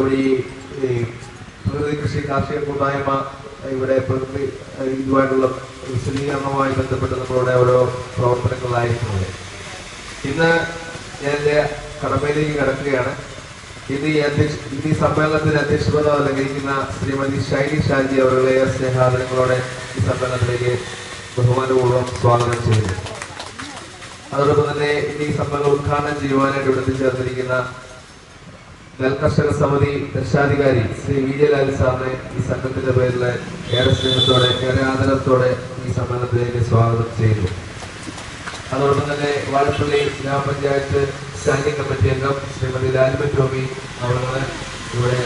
നമ്മുടെ ഈ പ്രകൃതി കൃഷി കാർഷിക കൂട്ടായ്മ ഇവിടെ പ്രകൃതി ഇതുമായിട്ടുള്ള വിശദീകരണവുമായി ബന്ധപ്പെട്ട് നമ്മളുടെ ഓരോ പ്രവർത്തനങ്ങളായിരിക്കുന്നത്. ഇന്ന് ഞാൻ എൻ്റെ കടമയിലേക്ക് കടക്കുകയാണ്. ഇന്ന് ഈ സമ്മേളനത്തിന് അധ്യക്ഷത അലങ്കരിക്കുന്ന ശ്രീമതി ഷൈനി ഷാജി അവരുടെ സ്നേഹാദരങ്ങളോടെ ഈ സമ്മേളനത്തിലേക്ക് ബഹുമാനപൂർവ്വം സ്വാഗതം ചെയ്യുന്നു. അതോടൊപ്പം തന്നെ ഇന്ന് ഈ സമ്മേളനം ഉദ്ഘാടനം ചെയ്യുവാനായിട്ട് ഇവിടെ എത്തിച്ചേർന്നിരിക്കുന്ന നെൽകർഷക സമിതി രക്ഷാധികാരി ശ്രീ വിജയലാൽ സാറിനെ ഈ സംഘത്തിന്റെ പേരിൽ ഏറെ സ്നേഹത്തോടെ ഏറെ ആദരത്തോടെ ഈ സമ്മേളനത്തിലേക്ക് സ്വാഗതം ചെയ്യുന്നു. അതോടൊപ്പം തന്നെ വാഴപ്പള്ളി ഗ്രാമപഞ്ചായത്ത് സ്റ്റാൻഡിംഗ് കമ്മിറ്റി അംഗം ശ്രീമതി ലാലിമ ടോമി അവരുടെ ഇവിടെ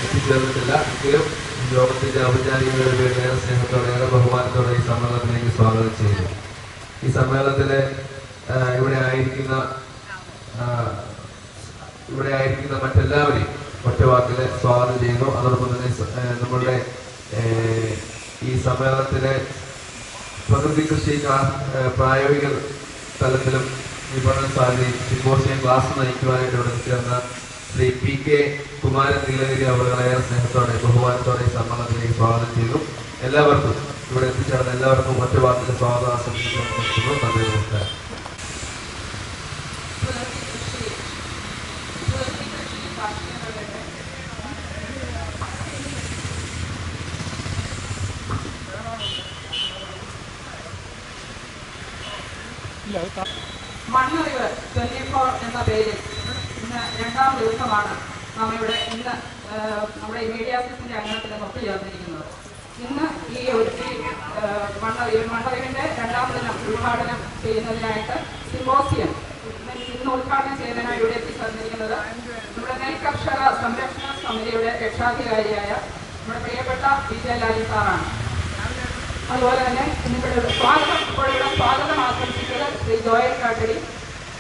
എത്തിച്ചേർന്നിട്ടില്ല. എങ്കിലും യോഗത്തിന്റെ ഔപചാരികതയുടെ പേരിൽ ഏറെ സ്നേഹത്തോടെ ഏറെ ബഹുമാനത്തോടെ ഈ സമ്മേളനത്തിലേക്ക് സ്വാഗതം ചെയ്യുന്നു. ഈ സമ്മേളനത്തില് ഇവിടെ ആയിരിക്കുന്ന മറ്റെല്ലാവരെയും ഒറ്റവാക്കില് സ്വാഗതം ചെയ്യുന്നു. അതോടൊപ്പം തന്നെ നമ്മളുടെ ഈ സമ്മേളനത്തിലെ പ്രകൃതി കൃഷി പ്രായോഗിക തലത്തിലും വിപണന സാധ്യതയും സിമ്പോസിയം ക്ലാസ് നയിക്കുവാനായിട്ട് ഇവിടെ ചേർന്ന ശ്രീ പി കെ കുമാരൻ നീലഗിരി അവരുടെ ഏറെ സ്നേഹത്തോടെ ബഹുമാനത്തോടെ ഈ സമ്മേളനത്തിലേക്ക് സ്വാഗതം ചെയ്തു. എല്ലാവർക്കും ഇവിടെ എത്തിച്ചേർന്ന എല്ലാവർക്കും ഒറ്റവാക്കിൽ സ്വാഗതം ആശംസിക്കുന്നു. നന്ദി, നമസ്കാരം. മണ്ണറിവ് 24 എന്ന പേരിൽ ഇന്ന് 2ാം ദിവസമാണ് നാം ഇവിടെ ഇന്ന് നമ്മുടെ മീഡിയ അസിസ്റ്റന്റ് അംഗത്തിന് ഒത്തുചേർന്നിരിക്കുന്നത്. ഇന്ന് ഈ ഒരു മണ്ണറിവിന്റെ 2ാം ദിനം ഉദ്ഘാടനം ചെയ്യുന്നതിനായിട്ട് സിമ്പോസിയം ഇന്ന് ഉദ്ഘാടനം ചെയ്യുന്നതിനായി ഇവിടെ എത്തിച്ചേർന്നിരിക്കുന്നത് നമ്മുടെ നെൽകർഷക സംരക്ഷണ സമിതിയുടെ രക്ഷാധികാരിയായ നമ്മുടെ പ്രിയപ്പെട്ട വിജയലാലി സാറാണ്. അതുപോലെ തന്നെ ഇന്നിവിടെ സ്വാഗതം ആശംസിച്ചത് ശ്രീ ജോയൽ കാട്ടടി.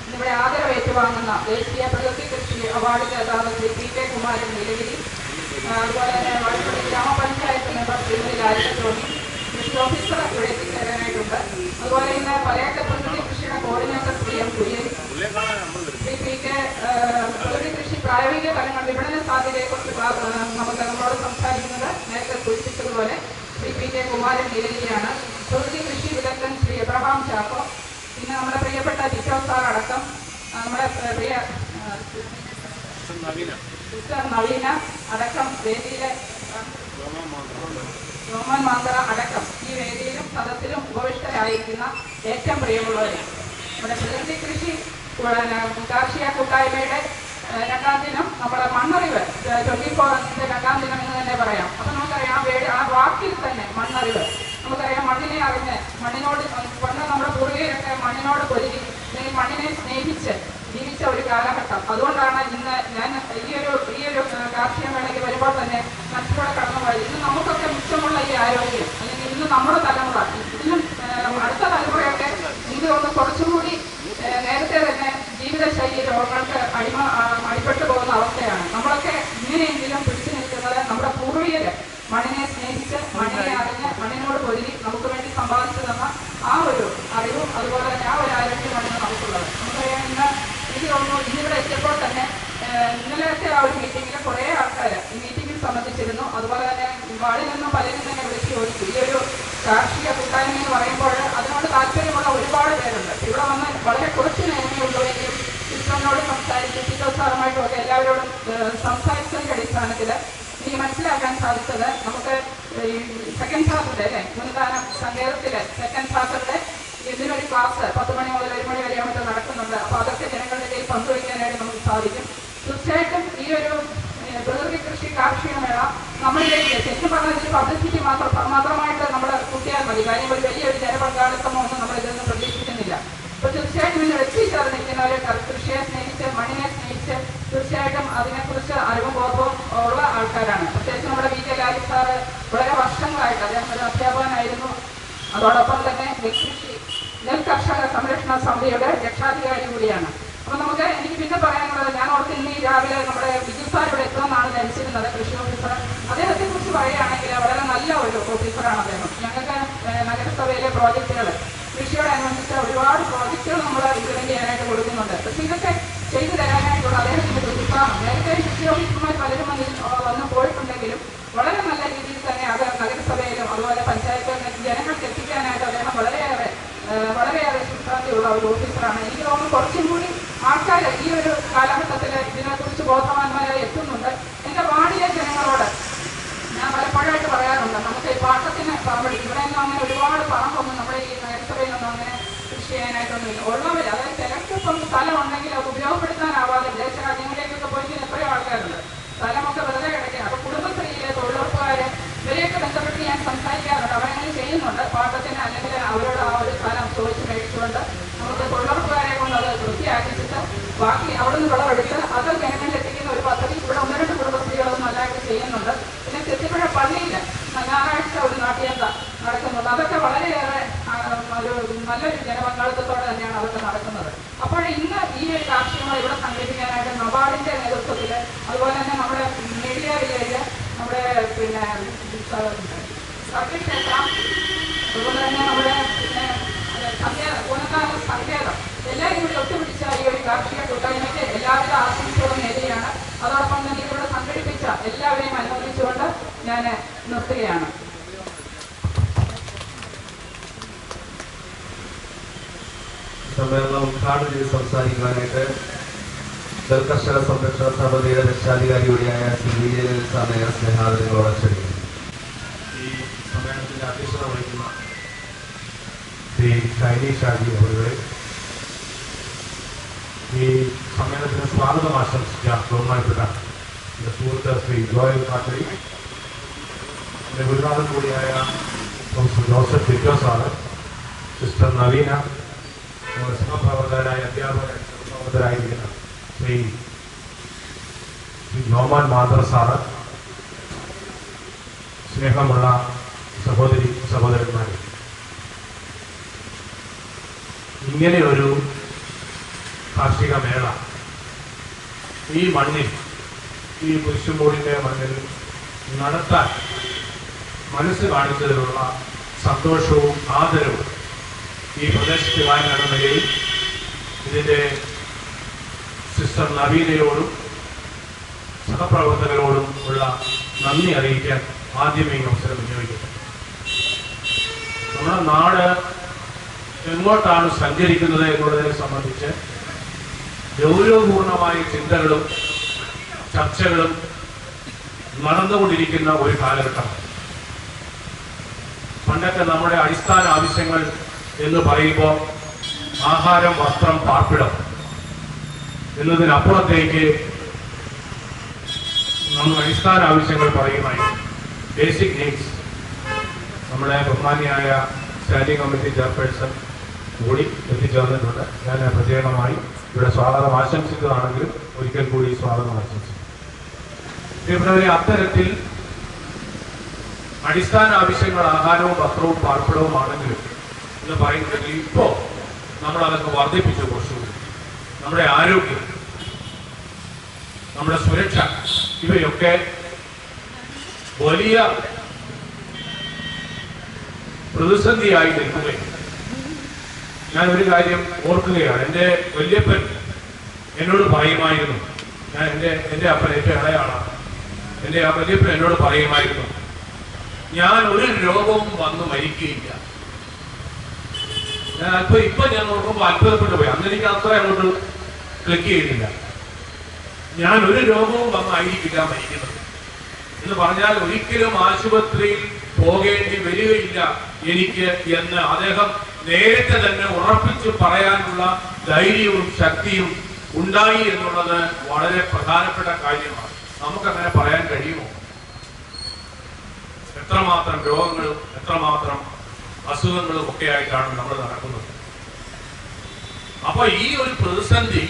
ഇന്നിവിടെ ആദരവ് ഏറ്റുവാങ്ങുന്ന ദേശീയ പ്രകൃതി കൃഷി അവാർഡ് ജേതാവ് ശ്രീ പി കെ കുമാരൻ നീലഗിരി. അതുപോലെ തന്നെ വാഴപ്പള്ളി ഗ്രാമപഞ്ചായത്ത് മെമ്പർ ശ്രീമതി ലാലിമ ടോമി, കൃഷി ഓഫീസർ ഇവിടെ എത്തിച്ചേരാനായിട്ടുണ്ട്. അതുപോലെ ഇന്ന് പലയട്ട പ്രകൃതി കൃഷിയുടെ coordinator Shri M Kurian, Shri P K പ്രകൃതി കൃഷി പ്രായോഗിക തലങ്ങൾ വിപണന സാധ്യതയെക്കുറിച്ച് നമ്മളോട് സംസാരിക്കുന്നത് നേരത്തെ സൂചിപ്പിച്ചതുപോലെ ശ്രീ പി കെ കുമാരൻ നീലഗിരിയാണ്. പ്രകൃതി കൃഷി വിദഗ്ധൻ ശ്രീ എബ്രഹാം ചാക്കോ, പിന്നെ നമ്മുടെ പ്രിയപ്പെട്ട ടിറ്റോ സാർ അടക്കം നമ്മുടെ പ്രിയ സിസ്റ്റർ നവീന അടക്കം വേദിയിലെ രോമൻ മാന്തറ അടക്കം ഈ വേദിയിലും സദസ്സിലും ഉപവിഷ്ടരായിരിക്കുന്ന ഏറ്റവും പ്രിയമുള്ളവർ നമ്മുടെ പ്രകൃതി കൃഷി കാർഷിക കൂട്ടായ്മയുടെ 2ാം ദിനം നമ്മുടെ മണ്ണറിവ് 24 എന്നതിന്റെ 2ാം ദിനം എന്ന് തന്നെ പറയാം. അപ്പൊ നമുക്കറിയാം ആ വാക്കിൽ തന്നെ മണ്ണറിവ്, നമുക്കറിയാം മണ്ണിനെ അറിഞ്ഞ് മണ്ണിനോട് പണ്ട് നമ്മുടെ പൂർവികരൊക്കെ മണ്ണിനോട് പൊരുതി അല്ലെങ്കിൽ മണ്ണിനെ സ്നേഹിച്ച് ജീവിച്ച ഒരു കാലഘട്ടം. അതുകൊണ്ടാണ് ഇന്ന് ഞാൻ ഈ ഒരു കാർഷിക മേളയ്ക്ക് വരുമ്പോൾ തന്നെ മനസ്സിലൂടെ കടന്നുപോയത്. ഇന്ന് നമുക്കൊക്കെ മിച്ചമുള്ള ഈ ആരോഗ്യം അല്ലെങ്കിൽ ഇന്ന് നമ്മുടെ തലമുറ ഇതിലും അടുത്ത തലമുറയൊക്കെ ഇത് ഒന്ന് കുറച്ചുകൂടി നേരത്തെ തന്നെ ജീവിതശൈലി രോഗങ്ങൾക്ക് അടിപ്പെട്ടു പോകുന്ന അവസ്ഥയാണ്. നമ്മളൊക്കെ ഇങ്ങനെയെങ്കിലും പിടിച്ചു നിൽക്കുന്നത് നമ്മുടെ പൂർവികര് മണ്ണിനെ സ്നേഹിച്ച് മണ്ണിനെ അറിഞ്ഞ് മണ്ണിനോട് പൊരുതി നമുക്ക് വേണ്ടി സമ്പാദിച്ചു തന്ന ആ ഒരു അറിവും അതുപോലെ തന്നെ ആ ഒരു ആരോഗ്യമാണ് നമുക്കുള്ളത്. നമുക്കറിയാം ഇന്ന് എനിക്ക് തോന്നുന്നു ഇന്നിവിടെ എത്തിയപ്പോൾ തന്നെ ഇന്നലത്തെ ആ ഒരു മീറ്റിങ്ങിൽ കുറേ ആൾക്കാർ ഈ മീറ്റിങ്ങിൽ സംബന്ധിച്ചിരുന്നു. അതുപോലെ തന്നെ വാർഡിൽ നിന്നും പലരും തന്നെ വിളിച്ചു ചോദിച്ചു. ഈ ഒരു കാർഷിക കൂട്ടായ്മ എന്ന് പറയുമ്പോൾ അതിനോട് താല്പര്യമുള്ള ഒരുപാട് പേരുണ്ട്. ഇവിടെ വന്ന് വളരെ കുറച്ച് നേരമേ ഉള്ളുവെങ്കിലും സിസ്റ്ററിനോട് സംസാരിച്ച് ടിറ്റോ സാറുമായിട്ടും ഒക്കെ എല്ലാവരോടും സംസാരിച്ചതിൻ്റെ അടിസ്ഥാനത്തിൽ എനിക്ക് മനസ്സിലാക്കാൻ സാധിച്ചത് നമുക്ക് ഈ സെക്കൻഡ് സാറ്റർഡേ അല്ലേ മുൻദാനം സങ്കേതത്തിലെ സെക്കൻഡ് സാറ്റർഡേ ഇതിനൊരു ക്ലാസ് 10 മണി മുതൽ 1 മണി വരെ മറ്റും നടക്കുന്നുണ്ട്. അപ്പോൾ അതൊക്കെ ജനങ്ങളുടെ പങ്കുവയ്ക്കാനായിട്ട് നമുക്ക് സാധിക്കും. തീർച്ചയായിട്ടും ഈ ഒരു പ്രകൃതി കൃഷി കാർഷിക മേള നമ്മളിലേക്ക് ശരിക്കും പറഞ്ഞാൽ ഇതിൽ പബ്ലിസിറ്റി മാത്രമായിട്ട് നമ്മൾ കൂട്ടിയാൽ മതി. കാര്യം ഒരു വലിയൊരു ജനപങ്കാളിത്തമോ ഒന്നും നമ്മൾ ഇതിൽ നിന്ന് പ്രതീക്ഷിക്കുന്നില്ല. അപ്പോൾ തീർച്ചയായിട്ടും ഇതിൽ എത്തിച്ചേർന്നിരിക്കുന്നവർ കൃഷിയെ സ്നേഹിച്ച് മണ്ണിനെ സ്നേഹിച്ച് തീർച്ചയായിട്ടും അതിനെക്കുറിച്ച് അറിവും ബോധവും ഉള്ള ആൾക്കാരാണ്. പ്രത്യേകിച്ച് നമ്മുടെ വി കെ ലാലി സാറ് വളരെ വർഷങ്ങളായിട്ട് അദ്ദേഹം ഒരു അധ്യാപകനായിരുന്നു. അതോടൊപ്പം തന്നെ നെൽകർഷക സംരക്ഷണ സമിതിയുടെ രക്ഷാധികാരി കൂടിയാണ്. അപ്പോൾ എനിക്ക് പിന്നെ പറയാനുള്ളത്, ഞാൻ ഓർത്ത് ഇന്ന് രാവിലെ നമ്മുടെ വിജു സാർ ഇവിടെ എത്തുമെന്നാണ് ധരിച്ചിരുന്നത്, കൃഷി ഓഫീസർ. അദ്ദേഹത്തെ കുറിച്ച് പറയുകയാണെങ്കിൽ വളരെ നല്ല ഒരു ഓഫീസറാണ് അദ്ദേഹം. ഞങ്ങൾക്ക് നഗരസഭയിലെ പ്രോജക്റ്റുകൾ കൃഷിയോടനുബന്ധിച്ച ഒരുപാട് പ്രോജക്റ്റുകൾ നമ്മൾ ഇംപ്ലിമെന്റ് ചെയ്യാനായിട്ട് കൊടുക്കുന്നുണ്ട്. പക്ഷേ ഇതൊക്കെ ചെയ്തു തരാനായിട്ടുള്ള അദ്ദേഹത്തിന്റെ ഒരു ഉത്സാഹം നേരത്തെ കൃഷി ഓഫീസർമാർ നേതൃത്വവാന്മാരായി എത്തുന്നുണ്ട്. എൻ്റെ വാർഡിലെ ജനങ്ങളോട് ഞാൻ പലപ്പോഴായിട്ട് പറയാറുണ്ട്, നമുക്ക് ഈ പാട്ടത്തിന് പറമ്പടി ഇവിടെ നിന്നും അങ്ങനെ ഒരുപാട് പറമ്പൊന്നും നമ്മുടെ ഈ നഗരസഭയിൽ നിന്നും അങ്ങനെ കൃഷി ചെയ്യാനായിട്ടൊന്നുമില്ല. ഉള്ളവർ അതായത് ചിലർക്കിപ്പം സ്ഥലം ഉണ്ടെങ്കിൽ അത് ഉപയോഗപ്പെടുത്താനാവാതെ വിദേശ രാജ്യങ്ങളിലേക്കൊക്കെ പോയിട്ട് എത്രയോ ആൾക്കാരുണ്ട്. സ്ഥലമൊക്കെ വെറുതെ കിടക്കുക. അപ്പോൾ കുടുംബശ്രീയിലെ തൊഴിലുറപ്പുകാരെ ഇവരെയൊക്കെ ബന്ധപ്പെട്ട് ഞാൻ സംസാരിക്കാറുണ്ട്. അവരങ്ങനെ ചെയ്യുന്നുണ്ട്. പാട്ടത്തിന് അല്ലെങ്കിൽ അവരോട് ആ ഒരു സ്ഥലം ചോദിച്ച് മേടിച്ചുകൊണ്ട് നമുക്ക് തൊഴിലുറപ്പുകാരെ കൊണ്ട് അത് വൃത്തിയാക്കിച്ചിട്ട് ബാക്കി അവിടെ നിന്ന് വിളവെടുത്ത് അത് ജനങ്ങളിൽ എത്തിക്കുന്ന ഒരു പദ്ധതി ഇവിടെ 1-2 കുടുംബശ്രീകളൊന്നും നല്ലതായിട്ട് ചെയ്യുന്നുണ്ട്. പിന്നെ ചെത്തിപ്പുഴ പള്ളിയിൽ ഞായറാഴ്ച ഒരു നാട്യന്ത നടക്കുന്നുണ്ട്. അതൊക്കെ വളരെയേറെ ഒരു നല്ലൊരു ജനപങ്കാളിത്തത്തോടെ തന്നെയാണ് അതൊക്കെ നടക്കുന്നത്. അപ്പോൾ ഇന്ന് ഈ ഒരു കാർഷികങ്ങൾ ഇവിടെ സംഘടിപ്പിക്കാനായിട്ട് നബാർഡിൻ്റെ നേതൃത്വത്തിൽ, അതുപോലെ തന്നെ നമ്മുടെ മീഡിയ വില്ലേജ്, നമ്മുടെ പിന്നെ സർക്കിൾ ക്ഷേത്രം, അതുപോലെ തന്നെ നമ്മുടെ പിന്നെ പൂനക്കാല സങ്കേതം എല്ലാവരും കൂടി ഒത്തുപിടിച്ച ഈ ഒരു കാർഷിക കൂട്ടായ്മയ്ക്ക് എല്ലാവിധ ആശംസകളും നേരുകയാണ്. അതോടൊപ്പം തന്നെ ഇവിടെ സംഘടിപ്പിച്ച എല്ലാവരെയും അനുമോദിച്ചുകൊണ്ട് ഞാൻ നിർത്തുകയാണ്. സമ്മേളനം ഉദ്ഘാടനം ചെയ്ത് സംസാരിക്കുവാനായിട്ട് നെൽകർഷക സംരക്ഷണ സമിതിയുടെ രക്ഷാധികാരി കൂടിയായ ശ്രീ വിജയൻ സാറിനെ സ്നേഹാദരങ്ങളോട് ക്ഷണിക്കുന്നു. ഈ സമ്മേളനത്തിന്റെ അധ്യക്ഷത വഹിക്കുന്ന ശ്രീ ഷൈനി ഷാജി അവരുടെ, ഈ സമ്മേളനത്തിന് സ്വാഗതം ആശംസിച്ച ബഹുമാനപ്പെട്ട എൻ്റെ സുഹൃത്ത് ശ്രീ ജോയൽ കാട്ടരി, എൻ്റെ ഗുരുനാഥൻ കൂടിയായ professor Joseph Tito sir, sister നവീന, നമ്മുടെ സഹപ്രവർത്തകരായ സഹപ്രവർത്തകരായിരിക്കുന്ന ശ്രീ നോമാൻ മാതർ സാറ്, സ്നേഹമുള്ള സഹോദരി സഹോദരന്മാരെ, ഇങ്ങനെ ഒരു കാർഷിക മേള ഈ മണ്ണിൽ, ഈ കുരിശുമൂടിൻ്റെ മണ്ണിൽ നടത്താൻ മനസ്സ് കാണിച്ചതിലുള്ള സന്തോഷവും ആദരവും ഈ പ്രദേശത്തുകാരൻ എന്ന നിലയിൽ ഇതിൻ്റെ സിസ്റ്റർ നവീനയോടും സഹപ്രവർത്തകരോടും ഉള്ള നന്ദി അറിയിക്കാൻ ആദ്യമേ ഈ അവസരം വിനിയോഗിക്കട്ടെ. നമ്മുടെ നാട് എങ്ങോട്ടാണ് സഞ്ചരിക്കുന്നത് എന്നുള്ളതിനെ സംബന്ധിച്ച് ഗൗരവപൂർണമായ ചിന്തകളും ചർച്ചകളും നടന്നുകൊണ്ടിരിക്കുന്ന ഒരു കാലഘട്ടമാണ്. പണ്ടൊക്കെ നമ്മുടെ അടിസ്ഥാന ആവശ്യങ്ങൾ എന്ന് പറയുമ്പോൾ ആഹാരം, വസ്ത്രം, പാർപ്പിടം എന്നതിനപ്പുറത്തേക്ക് നമ്മൾ അടിസ്ഥാന ആവശ്യങ്ങൾ പറയുമായിരുന്നു. Basic needs. നമ്മുടെ ബഹുമാനിയായ സ്റ്റാൻഡിംഗ് കമ്മിറ്റി ചെയർപേഴ്സൺ കൂടി എത്തിച്ചേർന്നിട്ടുണ്ട്. ഞാൻ പ്രത്യേകമായി ഇവിടെ സ്വാഗതം ആശംസിച്ചതാണെങ്കിലും ഒരിക്കൽ കൂടി സ്വാഗതം ആശംസിച്ചു. ഇവിടെ അത്തരത്തിൽ അടിസ്ഥാന ആവശ്യങ്ങൾ ആഹാരവും വസ്ത്രവും പാർപ്പിടവും ആണെങ്കിലും എന്ന് പറയുന്നുണ്ടെങ്കിൽ ഇപ്പോൾ നമ്മളതൊക്കെ വർദ്ധിപ്പിച്ചു കുറച്ചുകൂടി. നമ്മുടെ ആരോഗ്യം, നമ്മുടെ സുരക്ഷ, ഇവയൊക്കെ വലിയ പ്രതിസന്ധിയായി നിൽക്കുകയാണ്. ഞാൻ ഒരു കാര്യം ഓർക്കുകയാണ്. എൻ്റെ വല്യപ്പൻ എന്നോട് പറയുമായിരുന്നു, എൻ്റെ അപ്പൻ ഏറ്റവും ഇളയാളാണ്, എൻ്റെ ആ വല്യപ്പൻ എന്നോട് പറയുമായിരുന്നു, ഞാൻ ഒരു രോഗവും വന്ന് മരിക്കുകയില്ല. ഇപ്പൊ ഞാൻ നോക്കുമ്പോൾ അത്ഭുതപ്പെട്ടു പോയി. അന്ന് എനിക്ക് അത്ര അങ്ങോട്ട് ക്ലിക്ക് ചെയ്യുന്നില്ല. ഞാൻ ഒരു രോഗവും വന്നായിരിക്കില്ല മരിക്കുന്നത് എന്ന് പറഞ്ഞാൽ ഒരിക്കലും ആശുപത്രിയിൽ പോകേണ്ടി വരികയില്ല എനിക്ക് എന്ന് അദ്ദേഹം നേരത്തെ തന്നെ ഉറപ്പിച്ച് പറയാനുള്ള ധൈര്യവും ശക്തിയും ഉണ്ടായി എന്നുള്ളത് വളരെ പ്രധാനപ്പെട്ട കാര്യമാണ്. നമുക്കങ്ങനെ പറയാൻ കഴിയുമോ? എത്രമാത്രം രോഗങ്ങളും എത്രമാത്രം അസുഖങ്ങളും ഒക്കെ ആയിട്ടാണ് നമ്മൾ നടക്കുന്നത്. അപ്പൊ ഈ ഒരു പ്രതിസന്ധി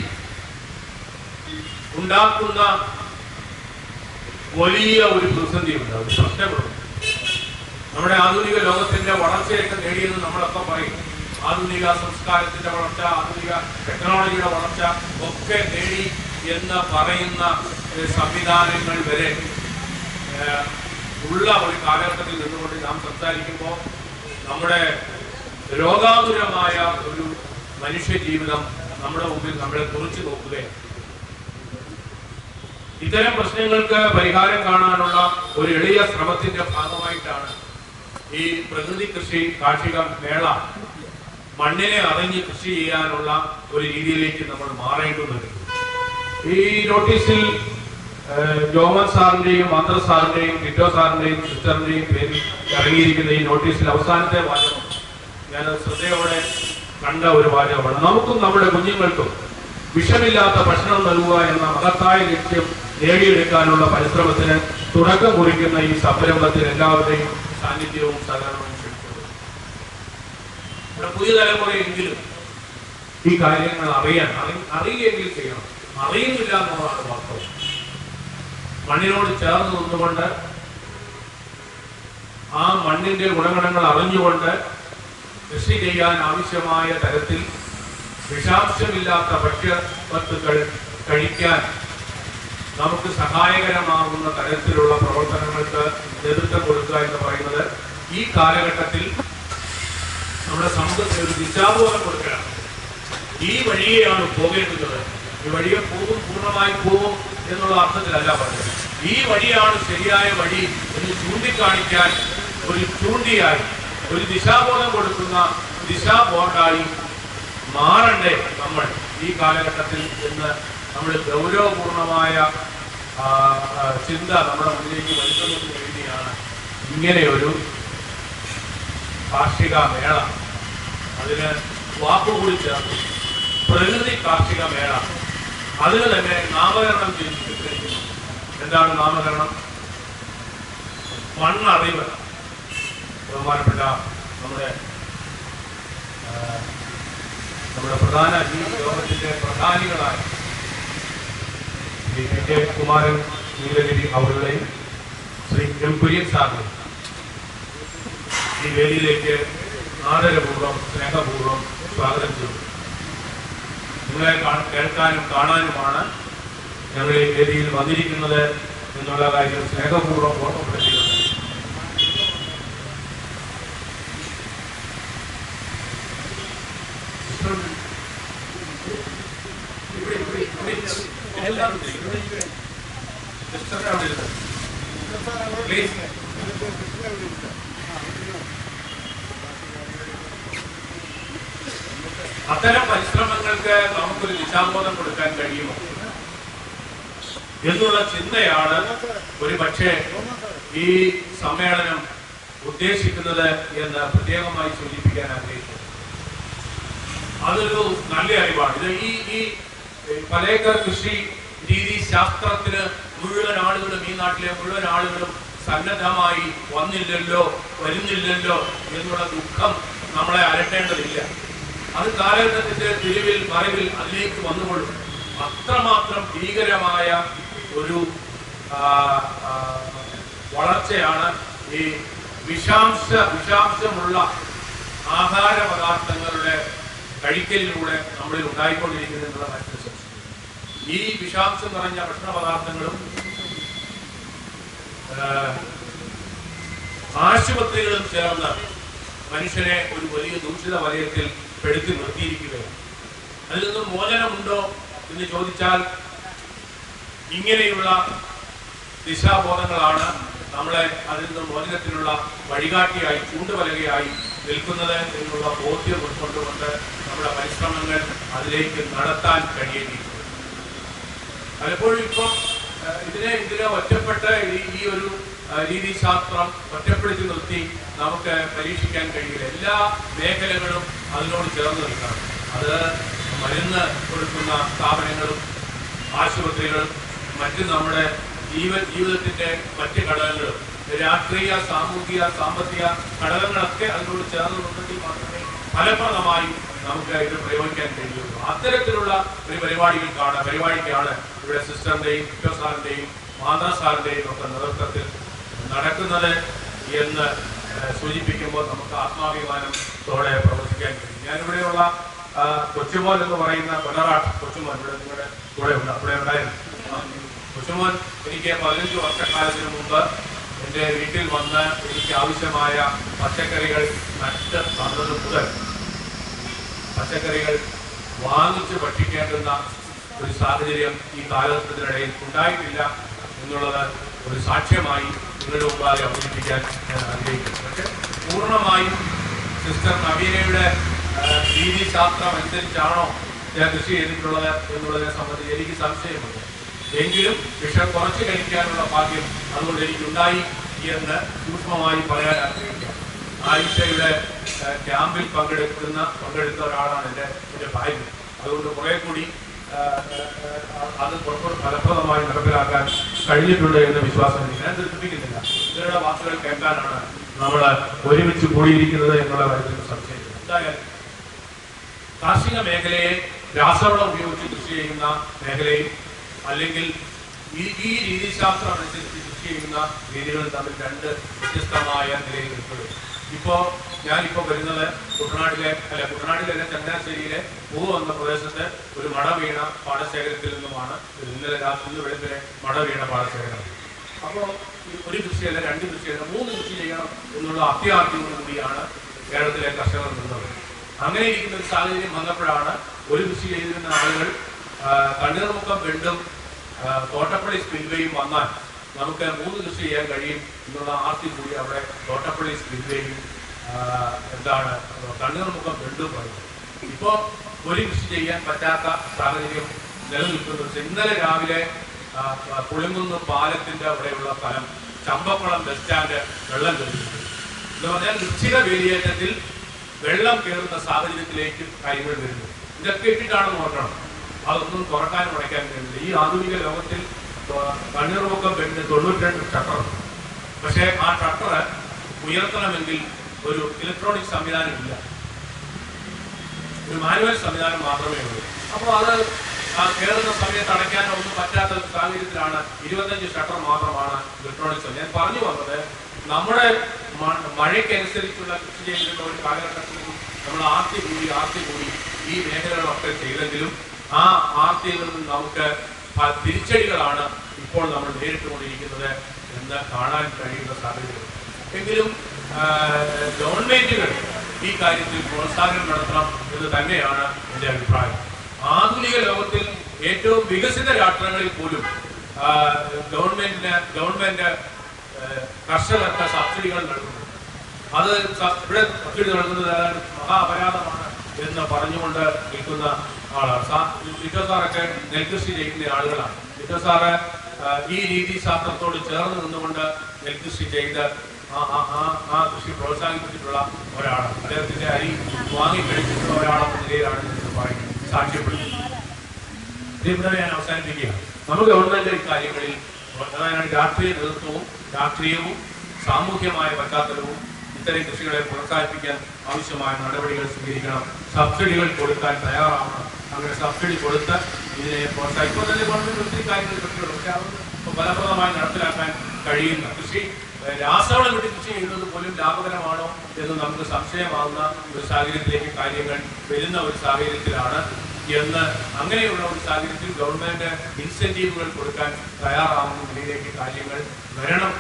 ഉണ്ടാക്കുന്ന വലിയ ഒരു പ്രതിസന്ധിയുണ്ട്, ഒരു പ്രശ്നങ്ങളുണ്ട്. നമ്മുടെ ആധുനിക ലോകത്തിന്റെ വളർച്ചയൊക്കെ നേടിയെന്ന് നമ്മളൊക്കെ പറയും. ആധുനിക സംസ്കാരത്തിന്റെ വളർച്ച, ആധുനിക ടെക്നോളജിയുടെ വളർച്ച ഒക്കെ നേടി എന്ന് പറയുന്ന സംവിധാനങ്ങൾ വരെ ഉള്ള ഒരു കാലഘട്ടത്തിൽ നിന്നുകൊണ്ട് നാം സംസാരിക്കുമ്പോൾ നമ്മുടെ രോഗാതുരമായ ഒരു മനുഷ്യ ജീവിതം നമ്മുടെ മുമ്പിൽ നമ്മളെ കുറിച്ച് നോക്കുകയാണ്. ഇത്തരം പ്രശ്നങ്ങൾക്ക് പരിഹാരം കാണാനുള്ള ഒരു എളിയ ശ്രമത്തിന്റെ ഭാഗമായിട്ടാണ് ഈ പ്രകൃതി കൃഷി കാർഷിക മേള മണ്ണിനെ അറിഞ്ഞ് കൃഷി ചെയ്യാനുള്ള ഒരു രീതിയിലേക്ക് നമ്മൾ മാറേണ്ടതുണ്ട്. ഈ നോട്ടീസിൽ ജോമൻ സാറിന്റെയും മന്ത്ര സാറിന്റെയും ടിറ്റോ സാറിന്റെയും സിസ്റ്ററിന്റെയും പേരിൽ ഇറങ്ങിയിരിക്കുന്ന ഈ നോട്ടീസിൽ അവസാനത്തെ വാചകം ഞാൻ ശ്രദ്ധയോടെ കണ്ട ഒരു വാചകമാണ്. നമുക്കും നമ്മുടെ കുഞ്ഞുങ്ങൾക്കും വിഷമില്ലാത്ത ഭക്ഷണം നൽകുക എന്ന മഹത്തായ ലക്ഷ്യം നേടിയെടുക്കാനുള്ള പരിശ്രമത്തിന് തുടക്കം കുറിക്കുന്ന ഈ സംരംഭത്തിൽ എല്ലാവരുടെയും സാന്നിധ്യവും സഹകരണവും ക്ഷണിക്കുന്നു. ഇവിടെ പുതിയ തലമുറയെങ്കിലും ഈ കാര്യങ്ങൾ അറിയുകയെങ്കിൽ ചെയ്യണം. അറിയുന്നില്ല എന്നുള്ളതാണ് വാസ്തവം. മണ്ണിനോട് ചേർന്ന് നിന്നുകൊണ്ട് ആ മണ്ണിന്റെ ഗുണഗണങ്ങൾ അറിഞ്ഞുകൊണ്ട് കൃഷി ചെയ്യാൻ ആവശ്യമായ തരത്തിൽ വിഷാംശമില്ലാത്ത ഭക്ഷ്യവസ്തുക്കൾ കഴിക്കാൻ നമുക്ക് സഹായകരമാകുന്ന തരത്തിലുള്ള പ്രവർത്തനങ്ങൾക്ക് നേതൃത്വം കൊടുക്കുക എന്ന് പറയുന്നത് ഈ കാലഘട്ടത്തിൽ നമ്മുടെ സമൂഹത്തിന് ഒരു ദിശാബോധം കൊടുക്കുകയാണ്. ഈ വഴിയെയാണ് പോകേണ്ടത്. ഈ വഴിയെ പൂർണ്ണമായി പോകും എന്നുള്ള അർത്ഥത്തിലല്ല പറഞ്ഞത്. ഈ വഴിയാണ് ശരിയായ വഴി എന്ന് ചൂണ്ടിക്കാണിക്കാൻ ഒരു ചൂണ്ടിയായി, ഒരു ദിശാബോധം കൊടുക്കുന്ന ദിശാബോർഡായി മാറണ്ടേ നമ്മൾ ഈ കാലഘട്ടത്തിൽ എന്ന് നമ്മൾ ഗൗരവപൂർണമായ ചിന്ത നമ്മുടെ മുന്നിലേക്ക് വരുത്തുന്നതിന് വേണ്ടിയാണ് ഇങ്ങനെയൊരു കാർഷിക മേള, അതിന് വാക്കുകൂടി ചേർന്നു പ്രകൃതി കാർഷിക മേള, അതിന് തന്നെ നാമകരണം ചെയ്തിരിക്കുന്നു. എന്താണ് നാമകരണം? മണ്ണറിവ്. ബഹുമാനപ്പെട്ട നമ്മുടെ പ്രധാന ഈ ലോകത്തിന്റെ പ്രധാനികളായ ശ്രീ കെ കുമാരൻ നീലഗിരി അവരുടെയും ശ്രീ എം കുര്യൻ സാറിനെയും ഈ വേദിയിലേക്ക് ആദരപൂർവ്വം സ്നേഹപൂർവ്വം സ്വാഗതം ചെയ്തു. നിങ്ങളെ കേൾക്കാനും കാണാനുമാണ് ഞങ്ങൾ ഈ വേദിയിൽ വന്നിരിക്കുന്നത് എന്നുള്ള കാര്യം സ്നേഹപൂർവ്വം ഓർമ്മപ്പെടുത്തിയിട്ടുണ്ട്. അത്തരം പരിശ്രമങ്ങൾക്ക് നമുക്കൊരു ദിശാബോധം കൊടുക്കാൻ കഴിയുമോ എന്നുള്ള ചിന്തയാണ് ഒരു പക്ഷേ ഈ സമ്മേളനം ഉദ്ദേശിക്കുന്നത് എന്ന് പ്രത്യേകമായി സൂചിപ്പിക്കാൻ ആഗ്രഹിക്കുന്നു. അതൊരു നല്ല അറിവാണ്. ഇത് ഈ പലേക്കർ കൃഷി രീതി ശാസ്ത്രത്തിന് മുഴുവൻ ആളുകളും, ഈ നാട്ടിലെ മുഴുവൻ ആളുകളും സന്നദ്ധമായി വരുന്നില്ലല്ലോ എന്നുള്ള ദുഃഖം നമ്മളെ അലട്ടേണ്ടതില്ല. അത് കാലഘട്ടത്തിന്റെ തിരിവിൽ മറിവിൽ അതിലേക്ക് വന്നുകൊള്ളും. അത്രമാത്രം ഭീകരമായ ഒരു വളർച്ചയാണ് ഈ വിഷാംശമുള്ള ആഹാര പദാർത്ഥങ്ങളുടെ കഴിക്കലിലൂടെ നമ്മളിൽ ഉണ്ടായിക്കൊണ്ടിരിക്കുന്നതിനുള്ള മറ്റൊരു സംശയം. ഈ വിഷാംശം നിറഞ്ഞ ഭക്ഷണ പദാർത്ഥങ്ങളും ആശുപത്രികളും ചേർന്ന് മനുഷ്യനെ ഒരു വലിയ ദൂഷിത വലയത്തിൽ പെടുത്തി നിർത്തിയിരിക്കുകയാണ്. അതിൽ നിന്നും മോചനമുണ്ടോ എന്ന് ചോദിച്ചാൽ ഇങ്ങനെയുള്ള ദിശാബോധങ്ങളാണ് നമ്മളെ അതിൽ നിന്നും മോചനത്തിനുള്ള വഴികാട്ടിയായി ചൂണ്ടുപലകയായി നിൽക്കുന്നത് എന്നുള്ള ബോധ്യം ഉൾക്കൊണ്ടുകൊണ്ട് നമ്മുടെ പരിശ്രമങ്ങൾ അതിലേക്ക് നടത്താൻ കഴിയേണ്ടിയിരിക്കുന്നു. പലപ്പോഴും ഇപ്പം ഇതിനെ ഒറ്റപ്പെട്ട ഈ ഒരു രീതിശാസ്ത്രം ഒറ്റപ്പെടുത്തി നിർത്തി നമുക്ക് പരീക്ഷിക്കാൻ കഴിയില്ല. എല്ലാ മേഖലകളും അതിനോട് ചേർന്ന് നിൽക്കണം. അത് മരുന്ന് കൊടുക്കുന്ന സ്ഥാപനങ്ങളും ആശുപത്രികളും മറ്റ് നമ്മുടെ ജീവിതത്തിന്റെ മറ്റ് ഘടകങ്ങളും രാഷ്ട്രീയ, സാമൂഹിക, സാമ്പത്തിക ഘടകങ്ങളൊക്കെ അതിനോട് ചേർന്ന് നിന്നെങ്കിൽ മാത്രമേ ഫലപ്രദമായി നമുക്ക് ഇത് പ്രയോഗിക്കാൻ കഴിയുള്ളൂ. അത്തരത്തിലുള്ള ഒരു പരിപാടിക്കാണ് ഇവിടെ സിസ്റ്ററിന്റെയും ടിറ്റോ സാറിന്റെയും മാന്ത്ര സാറിന്റെയും ഒക്കെ നേതൃത്വത്തിൽ നടക്കുന്നത് എന്ന് സൂചിപ്പിക്കുമ്പോൾ നമുക്ക് ആത്മാഭിമാനത്തോടെ പ്രവർത്തിക്കാൻ കഴിയും. ഞാനിവിടെയുള്ള കൊച്ചുമോൻ എന്ന് പറയുന്ന കൊല്ലറാട്ട് കൊച്ചുമോൻ ഇവിടെ നിങ്ങളുടെ കൂടെ ഉണ്ടായിരുന്നു. കൊച്ചുമോൻ എനിക്ക് 15 വർഷക്കാലത്തിന് മുമ്പ് എൻ്റെ വീട്ടിൽ വന്ന് എനിക്ക് ആവശ്യമായ പച്ചക്കറികൾ നട്ട് തന്നത് മുതൽ പച്ചക്കറികൾ വാങ്ങിച്ച് ഭക്ഷിക്കേണ്ടുന്ന ഒരു സാഹചര്യം ഈ കാലഘട്ടത്തിനിടയിൽ ഉണ്ടായിട്ടില്ല എന്നുള്ളത് ഒരു സാക്ഷ്യമായി നിങ്ങളുടെ മുമ്പാകെ അവതരിപ്പിക്കാൻ ഞാൻ ആഗ്രഹിക്കുന്നു. പക്ഷെ പൂർണ്ണമായും സിസ്റ്റർ നവീനയുടെ രീതിശാസ്ത്രം അനുസരിച്ചാണോ ഞാൻ കൃഷി ചെയ്തിട്ടുള്ളത് എന്നുള്ളതിനെ സംബന്ധിച്ച് എനിക്ക് സംശയമുണ്ട്. എങ്കിലും വിഷം കുറച്ച് കഴിക്കാനുള്ള ഭാഗ്യം അതുകൊണ്ട് എനിക്കുണ്ടായി എന്ന് സൂക്ഷ്മമായി പറയാൻ ആഗ്രഹിക്കാം. ആയിഷയുടെ ക്യാമ്പിൽ പങ്കെടുത്ത ഒരാളാണ് എൻ്റെ ഭാര്യ. അതുകൊണ്ട് കുറെ കൂടി അത് ഫലപ്രദമായി നടപ്പിലാക്കാൻ കഴിഞ്ഞിട്ടുണ്ട് എന്ന വിശ്വാസം ഞാൻ ദീർഘിപ്പിക്കുന്നില്ല. ഇവരുടെ വാക്കുകൾ കേൾക്കാനാണ് നമ്മൾ ഒരുമിച്ച് കൂടിയിരിക്കുന്നത് എന്നുള്ള കാര്യത്തിൽ സംശയം. എന്തായാലും കാർഷിക മേഖലയെ രാസവളം ഉപയോഗിച്ച് കൃഷി ചെയ്യുന്ന മേഖലയും അല്ലെങ്കിൽ ഈ രീതിശാസ്ത്രം അനുസരിച്ച് കൃഷി ചെയ്യുന്ന രീതികൾ തമ്മിൽ രണ്ട് വ്യത്യസ്തമായ നിലയിൽ നിൽക്കുന്നത്. ഞാനിപ്പോ വരുന്നത് കുട്ടനാട്ടിലെ ചങ്ങനാശ്ശേരിയിലെ പൂവ് എന്ന പ്രദേശത്ത് ഒരു മട വീണ പാടശേഖരത്തിൽ നിന്നുമാണ്. ഇന്നലെ രാത്രി വെളുപ്പിനെ മട വീണ പാടശേഖരം. അപ്പോൾ ഒരു കൃഷിയല്ല, രണ്ട് കൃഷിയല്ല, 3 കൃഷി ചെയ്യണം എന്നുള്ള അത്യാഗ്രഹത്തോടു കൂടിയാണ് കേരളത്തിലെ കർഷകർ നിന്നത്. അങ്ങനെ ഇരിക്കുന്ന ഒരു സാഹചര്യം വന്നപ്പോഴാണ് ഒരു കൃഷി ചെയ്തിരുന്ന ആളുകൾ തണ്ണീർമുക്കം ബെണ്ടും തോട്ടപ്പള്ളി സ്പിൽവേയും വന്നാൽ നമുക്ക് 3 കൃഷി ചെയ്യാൻ കഴിയും എന്നുള്ള ആർത്തി കൂടി അവിടെ തോട്ടപ്പള്ളി സ്പിൽവേയും തണ്ണീർമുക്കം ബെണ്ടും പറയുന്നത്. ഇപ്പോൾ ഒരു കൃഷി ചെയ്യാൻ പറ്റാത്ത സാഹചര്യം നിലനിൽക്കുന്നത്. ഇന്നലെ രാവിലെ പുളിങ്കുന്ന് പാലത്തിന്റെ അവിടെയുള്ള സ്ഥലം ചമ്പക്കുളം ബസ് സ്റ്റാൻഡ് വെള്ളം കയറിയിട്ടുണ്ട്. എന്ന് പറഞ്ഞാൽ വൃശ്ചിക വേലിയേറ്റത്തിൽ വെള്ളം കയറുന്ന സാഹചര്യത്തിലേക്ക് കാര്യങ്ങൾ വരുന്നു. ഇതൊക്കെ ഇട്ടിട്ടാണെന്ന് നോക്കണം. അതൊന്നും തുറക്കാനും ഉടയ്ക്കാനും കഴിയില്ല. ഈ ആധുനിക ലോകത്തിൽ തണ്ണീർമുക്കം ബെണ്ടിന് 92 ഷട്ടറുണ്ട്. പക്ഷേ ആ ഷട്ടർ ഉയർത്തണമെങ്കിൽ ഒരു ഇലക്ട്രോണിക് സംവിധാനം ഇല്ല, ഒരു മാനുവൽ സംവിധാനം മാത്രമേ ഉള്ളൂ. അപ്പോൾ അത് കയറുന്ന സമയത്ത് അടയ്ക്കാനോ ഒന്നും പറ്റാത്ത സാഹചര്യത്തിലാണ് 25 ഷട്ടർ മാത്രമാണ് ഇലക്ട്രോണിക് സംവിധാനം. ഞാൻ പറഞ്ഞു വന്നത്, നമ്മുടെ മഴയ്ക്കനുസരിച്ചുള്ള കൃഷി ചെയ്തിട്ടുള്ള ഒരു കാലഘട്ടത്തിൽ നമ്മൾ ആർത്തി കൂടി ഈ മേഖലകളൊക്കെ ചെയ്തെങ്കിലും ആ ആർത്തിയിൽ നിന്ന് നമുക്ക് തിരിച്ചടികളാണ് ഇപ്പോൾ നമ്മൾ നേരിട്ടുകൊണ്ടിരിക്കുന്നത് എന്ന് കാണാൻ കഴിയുന്ന സാഹചര്യം. എങ്കിലും ഗവൺമെന്റുകൾ ഈ കാര്യത്തിൽ പ്രോത്സാഹനം നടത്തണം എന്ന് തന്നെയാണ് എൻ്റെ അഭിപ്രായം. ആധുനിക ലോകത്തിൽ ഏറ്റവും വികസിത രാഷ്ട്രങ്ങളിൽ പോലും ഗവൺമെന്റ് കർഷകർക്ക് സബ്സിഡികൾ നൽകുന്നു. അത് ഇവിടെ സബ്സിഡി നൽകുന്നത് മഹാ അപരാധമാണ് എന്ന് പറഞ്ഞുകൊണ്ട് നിൽക്കുന്ന ആളാണ്. ലിറ്റോ സാറൊക്കെ നെൽകൃഷി ചെയ്യുന്ന ആളുകളാണ്. ലിറ്റോ സാറ് ഈ രീതിശാസ്ത്രത്തോട് ചേർന്ന് നിന്നുകൊണ്ട് നെൽകൃഷി ചെയ്ത് ആ കൃഷി പ്രോത്സാഹിപ്പിച്ചിട്ടുള്ള ഒരാളാണ്. അദ്ദേഹത്തിന്റെ അരി വാങ്ങിക്കഴിച്ചിട്ടുള്ള ഒരാളെന്ന നിലയിലാണ് പറയുന്നത്, സാക്ഷ്യപ്പെടുത്തുന്നത്. ഇതിവിടെ ഞാൻ അവസാനിപ്പിക്കുകയാണ്. നമുക്ക് ഗവൺമെന്റ് ഇക്കാര്യങ്ങളിൽ രാഷ്ട്രീയ നേതൃത്വവും രാഷ്ട്രീയവും സാമൂഹ്യമായ പശ്ചാത്തലവും ഇത്തരം കൃഷികളെ പ്രോത്സാഹിപ്പിക്കാൻ ആവശ്യമായ നടപടികൾ സ്വീകരിക്കണം. സബ്സിഡികൾ കൊടുക്കാൻ തയ്യാറാവണം. അങ്ങനെ സബ്സിഡി കൊടുത്ത് ഇതിനെ പ്രോത്സാഹിപ്പിക്കാൻ തന്നെ ഗവൺമെന്റ് ഒത്തിരി കാര്യങ്ങൾ കൃഷികളുണ്ട്. പക്ഷെ അതൊന്നും ഫലപ്രദമായി നടപ്പിലാക്കാൻ കഴിയുന്ന കൃഷി രാസവളം വിട്ട് കൃഷി ചെയ്യുന്നത് പോലും ലാഭകരമാണോ എന്ന് നമുക്ക് സംശയമാകുന്ന ഒരു സാഹചര്യത്തിലേക്ക് കാര്യങ്ങൾ വരുന്ന ഒരു സാഹചര്യത്തിലാണ് എന്ന്. അങ്ങനെയുള്ള ഒരു സാഹചര്യത്തിൽ ഗവൺമെന്റ് ഇൻസെന്റീവുകൾ കൊടുക്കാൻ തയ്യാറാവുന്ന നിലയിലേക്ക് കാര്യങ്ങൾ വരണം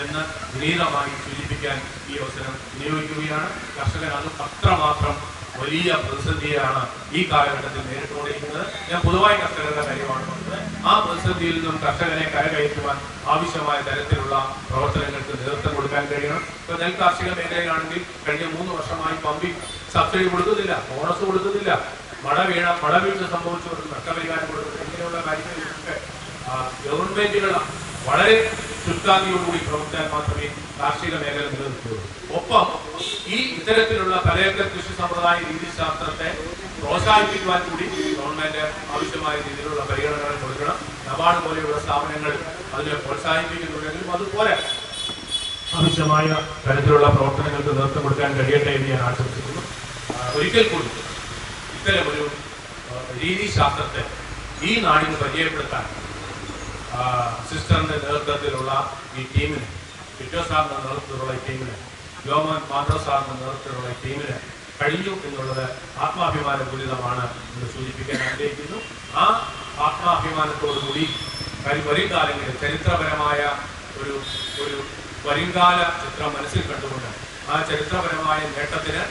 എന്ന് വിനീതമായി സൂചിപ്പിക്കാൻ ഈ അവസരം വിനിയോഗിക്കുകയാണ്. കർഷകൻ അത് അത്രമാത്രം വലിയ പ്രതിസന്ധിയാണ് ഈ കാലഘട്ടത്തിൽ നേരിട്ടുകൊണ്ടിരിക്കുന്നത്. ഞാൻ പൊതുവായി കർഷകരുടെ കാര്യമാണ് പറഞ്ഞത്. ആ പ്രതിസന്ധിയിൽ നിന്നും കർഷകനെ കരകയറ്റുവാൻ ആവശ്യമായ തരത്തിലുള്ള പ്രവർത്തനങ്ങൾക്ക് നേതൃത്വം കൊടുക്കാൻ കഴിയണം. ഇപ്പൊ നെൽ കാർഷിക മേഖലയിലാണെങ്കിൽ കഴിഞ്ഞ 3 വർഷമായി പമ്പിംഗ് സബ്സിഡി കൊടുക്കുന്നില്ല, ബോണസ് കൊടുക്കുന്നില്ല, മഴവീഴ്ച സംഭവിച്ചവർക്ക് നഷ്ടപരിഹാരം കൊടുക്കുന്നത്, ഇങ്ങനെയുള്ള കാര്യങ്ങളിലൊക്കെ ഗവൺമെന്റുകൾ വളരെ ശുഷ്കാന്തിയോടുകൂടി പ്രവർത്തിച്ചാൽ മാത്രമേ കാർഷിക മേഖല നിലനിൽക്കുകയുള്ളൂ. ഒപ്പം ഈ ഇത്തരത്തിലുള്ള പലചരക്ക് കൃഷി സമ്പ്രദായ രീതിശാസ്ത്രത്തെ പ്രോത്സാഹിപ്പിക്കുവാൻ കൂടി ഗവൺമെന്റ് ആവശ്യമായ രീതിയിലുള്ള പരിഗണനകൾ കൊടുക്കണം. നബാർഡ് പോലെയുള്ള സ്ഥാപനങ്ങൾ അതിനെ പ്രോത്സാഹിപ്പിക്കുന്നുണ്ടെങ്കിലും അതുപോലെ ആവശ്യമായ തരത്തിലുള്ള പ്രവർത്തനങ്ങൾക്ക് നേതൃത്വം കൊടുക്കാൻ കഴിയട്ടെ എന്ന് ഞാൻ ആശംസിക്കുന്നു. ഒരിക്കൽ കൂടി ഇത്തരമൊരു രീതിശാസ്ത്രത്തെ ഈ നാടിന് പരിചയപ്പെടുത്താൻ സിസ്റ്ററിന്റെ നേതൃത്വത്തിലുള്ള ഈ ടീമിന്, ലിറ്റോ സാറിന്റെ നേതൃത്വത്തിലുള്ള ഈ ടീമിന്, ജോമൻ മാധവ് സാറിന്റെ നേതൃത്വത്തിലുള്ള ഈ ടീമിന് കഴിഞ്ഞു എന്നുള്ളത് ആത്മാഭിമാനപൂരിതമാണ് എന്ന് സൂചിപ്പിക്കാൻ ആഗ്രഹിക്കുന്നു. ആ ആത്മാഭിമാനത്തോടുകൂടി വരും കാലങ്ങളിൽ ചരിത്രപരമായ ഒരു വരുംകാല ചിത്രം മനസ്സിൽ കണ്ടുകൊണ്ട് ആ ചരിത്രപരമായ നേട്ടത്തിന്